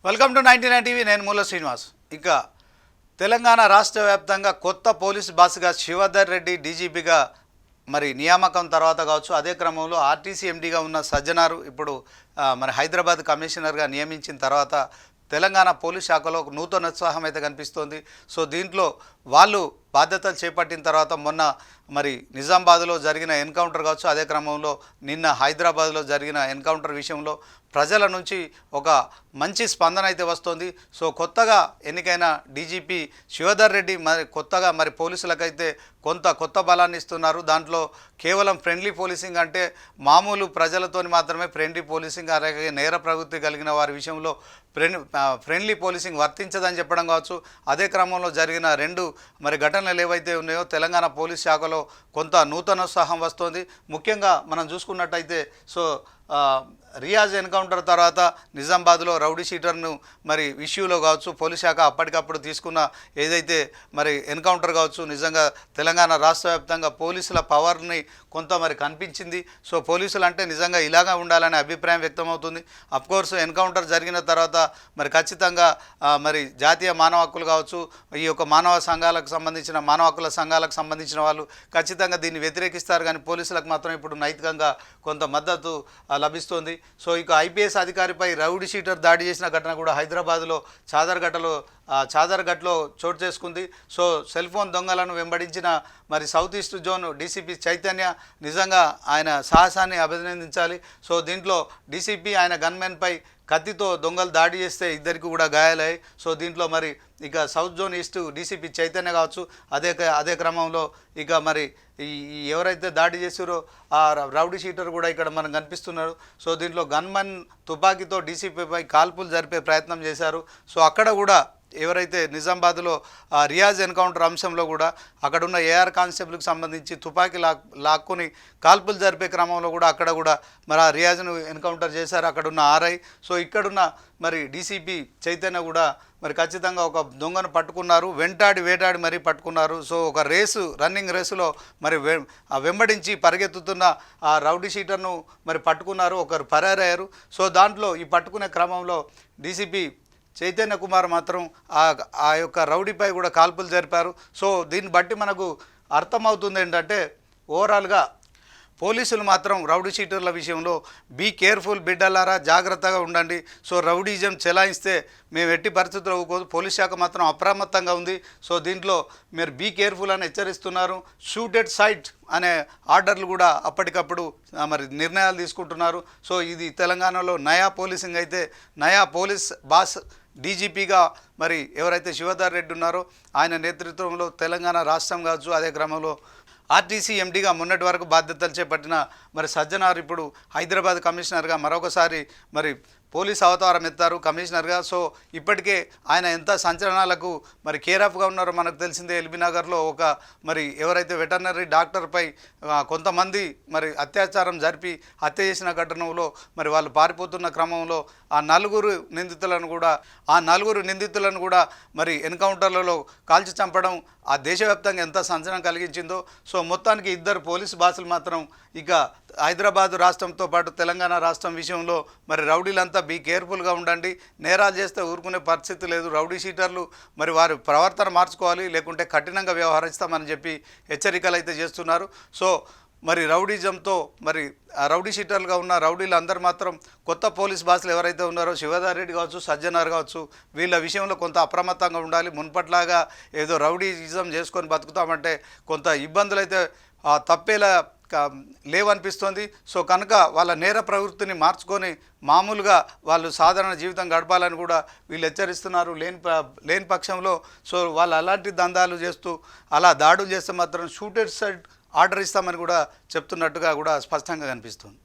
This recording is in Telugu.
Welcome to 99 TV. నేను మూల శ్రీనివాస్. ఇక తెలంగాణ రాష్ట్ర వ్యాప్తంగా కొత్త పోలీస్ బాస్గా శివధర్ రెడ్డి డీజీపీగా మరి నియామకం తర్వాత కావచ్చు, అదే క్రమంలో ఆర్టీసీ ఎండీగా ఉన్న సజ్జనారు ఇప్పుడు మరి హైదరాబాద్ కమిషనర్గా నియమించిన తర్వాత తెలంగాణ పోలీస్ శాఖలో ఒక నూతన ఉత్సాహం అయితే కనిపిస్తోంది. సో దీంట్లో వాళ్ళు బాధ్యతలు చేపట్టిన తర్వాత మొన్న మరి నిజామాబాద్లో జరిగిన ఎన్కౌంటర్ కావచ్చు, అదే క్రమంలో నిన్న హైదరాబాద్లో జరిగిన ఎన్కౌంటర్ విషయంలో ప్రజల నుంచి ఒక మంచి స్పందన అయితే వస్తుంది. సో కొత్తగా ఎన్నికైన డీజీపీ శివధర్ రెడ్డి మరి కొత్తగా మరి పోలీసులకైతే కొంత కొత్త బలాన్ని ఇస్తున్నారు. దాంట్లో కేవలం ఫ్రెండ్లీ పోలీసింగ్ అంటే మామూలు ప్రజలతోని మాత్రమే ఫ్రెండ్లీ పోలీసింగ్, అలాగే నేర ప్రవృత్తి కలిగిన వారి విషయంలో ఫ్రెండ్లీ పోలీసింగ్ వర్తించదని చెప్పడం కావచ్చు. అదే క్రమంలో జరిగిన రెండు మరి ఘటనలు ఏవైతే ఉన్నాయో తెలంగాణ పోలీస్ శాఖలో కొంత నూతనోత్సాహం వస్తుంది. ముఖ్యంగా మనం చూసుకున్నట్టయితే సో రియాజ్ ఎన్కౌంటర్ తర్వాత నిజామాబాద్లో రౌడీ షీటర్ను మరి ఇష్యూలో కావచ్చు, పోలీస్ శాఖ అప్పటికప్పుడు తీసుకున్న ఏదైతే మరి ఎన్కౌంటర్ కావచ్చు, నిజంగా తెలంగాణ రాష్ట్ర వ్యాప్తంగా పోలీసుల పవర్ని కొంత మరి కనిపించింది. సో పోలీసులు అంటే నిజంగా ఇలాగా ఉండాలనే అభిప్రాయం వ్యక్తమవుతుంది. అఫ్కోర్స్ ఎన్కౌంటర్ జరిగిన తర్వాత మరి ఖచ్చితంగా మరి జాతీయ మానవ హక్కులు కావచ్చు, ఈ యొక్క మానవ సంఘాలకు సంబంధించిన మానవ హక్కుల సంఘాలకు సంబంధించిన వాళ్ళు ఖచ్చితంగా దీన్ని వ్యతిరేకిస్తారు. కానీ పోలీసులకు మాత్రం ఇప్పుడు నైతికంగా కొంత మద్దతు లభిస్తోంది. సో ఇక ఐపీఎస్ అధికారిపై రౌడీ షీటర్ దాడి చేసిన ఘటన కూడా హైదరాబాద్లో చాదర్ఘట్లో చోటు చేసుకుంది. సో సెల్ ఫోన్ దొంగలను వెంబడించిన మరి south east zone DCP Chaitanya నిజంగా ఆయన సాహసాన్ని అభినందించాలి. సో దీంట్లో డీసీపీ ఆయన గన్మెన్పై కత్తితో దొంగలు దాడి చేస్తే ఇద్దరికి కూడా గాయాలయ్యాయి. సో దీంట్లో మరి ఇక south zone east DCP Chaitanya కావచ్చు, అదే క్రమంలో ఇక మరి ఈ ఎవరైతే దాడి చేసారో ఆ రౌడీ షీటర్ కూడా ఇక్కడ మనం కనిపిస్తున్నారు. సో దీంట్లో గన్మన్ తుపాకీతో డీసీపీపై కాల్పులు జరిపే ప్రయత్నం చేశారు. సో అక్కడ కూడా ఎవరైతే నిజామాబాద్లో రియాజ్ ఎన్కౌంటర్ అంశంలో కూడా అక్కడున్న ఏఆర్ కానిస్టేబుల్కి సంబంధించి తుపాకీ లాక్కుని కాల్పులు జరిపే క్రమంలో కూడా అక్కడ కూడా మరి ఆ రియాజ్ను ఎన్కౌంటర్ చేశారు అక్కడున్న ఆర్ఐ. సో ఇక్కడున్న మరి డీసీపీ చైతన్య కూడా మరి ఖచ్చితంగా ఒక దొంగను పట్టుకున్నారు, వేటాడి మరీ పట్టుకున్నారు. సో ఒక రన్నింగ్ రేసులో మరి వెంబడించి పరిగెత్తుతున్న ఆ రౌడీ షీటర్ను మరి పట్టుకున్నారు, ఒకరు పరారయ్యారు. సో దాంట్లో ఈ పట్టుకునే క్రమంలో డీసీపీ చైతన్య కుమార్ మాత్రం ఆ యొక్క రౌడీపై కూడా కాల్పులు జరిపారు. సో దీన్ని బట్టి మనకు అర్థమవుతుంది ఏంటంటే ఓవరాల్గా పోలీసులు మాత్రం రౌడీ షీటర్ల విషయంలో బీ కేర్ఫుల్ బిడ్డలారా, జాగ్రత్తగా ఉండండి. సో రౌడీజం చెలాయిస్తే మేము ఎట్టి పరిస్థితుల్లో ఊరుకోదు. పోలీస్ శాఖ మాత్రం అప్రమత్తంగా ఉంది. సో దీంట్లో మీరు బీ కేర్ఫుల్ అని హెచ్చరిస్తున్నారు. షూట్ ఎట్ సైట్ అనే ఆర్డర్లు కూడా అప్పటికప్పుడు మరి నిర్ణయాలు తీసుకుంటున్నారు. సో ఇది తెలంగాణలో నయా పోలీసింగ్ అయితే నయా పోలీస్ బాస్ డీజీపీగా మరి ఎవరైతే శివధర్ రెడ్డి ఉన్నారో ఆయన నేతృత్వంలో తెలంగాణ రాష్ట్రం కావచ్చు, అదే క్రమంలో ఆర్టీసీ ఎండీగా మొన్నటి వరకు బాధ్యతలు చేపట్టిన మరి సజ్జనార్ ఇప్పుడు హైదరాబాద్ కమిషనర్గా మరొకసారి మరి పోలీస్ అవతారం ఎత్తారు కమిషనర్గా. సో ఇప్పటికే ఆయన ఎంత సంచలనాలకు మరి కేరాఫ్గా ఉన్నారో మనకు తెలిసిందే. ఎల్బీ నగర్లో ఒక మరి ఎవరైతే వెటర్నరీ డాక్టర్పై కొంతమంది మరి అత్యాచారం జరిపి హత్య చేసిన ఘటనలో మరి వాళ్ళు పారిపోతున్న క్రమంలో ఆ నలుగురు నిందితులను కూడా మరి ఎన్కౌంటర్లలో కాల్చి చంపడం ఆ దేశవ్యాప్తంగా ఎంత సంచలనం కలిగించిందో. సో మొత్తానికి ఇద్దరు పోలీసు బాసులు మాత్రం ఇక హైదరాబాద్ రాష్ట్రంతో పాటు తెలంగాణ రాష్ట్రం విషయంలో మరి రౌడీలంతా బీ కేర్ఫుల్గా ఉండండి, నేరాలు చేస్తే ఊరుకునే పరిస్థితి లేదు, రౌడీ షీటర్లు మరి వారి ప్రవర్తన మార్చుకోవాలి, లేకుంటే కఠినంగా వ్యవహరిస్తామని చెప్పి హెచ్చరికలు అయితే చేస్తున్నారు. సో మరి రౌడీజంతో మరి రౌడీ షీటర్లుగా ఉన్న రౌడీలు అందరూ మాత్రం కొత్త పోలీస్ బాసులు ఎవరైతే ఉన్నారో శివధర్ రెడ్డి కావచ్చు, సజ్జనార్ కావచ్చు, వీళ్ళ విషయంలో కొంత అప్రమత్తంగా ఉండాలి. మున్పట్లాగా ఏదో రౌడీజం చేసుకొని బతుకుతామంటే కొంత ఇబ్బందులు అయితే తప్పేలా లేవనిపిస్తుంది. సో కనుక వాళ్ళ నేర ప్రవృత్తిని మార్చుకొని మామూలుగా వాళ్ళు సాధారణ జీవితం గడపాలని కూడా వీళ్ళు హెచ్చరిస్తున్నారు. లేని పక్షంలో సో వాళ్ళు అలాంటి దందాలు చేస్తూ అలా దాడులు చేస్తే మాత్రం షూటెడ్ సైడ్ ఆర్డర్ ఇస్తామని కూడా చెప్తున్నట్టుగా కూడా స్పష్టంగా కనిపిస్తుంది.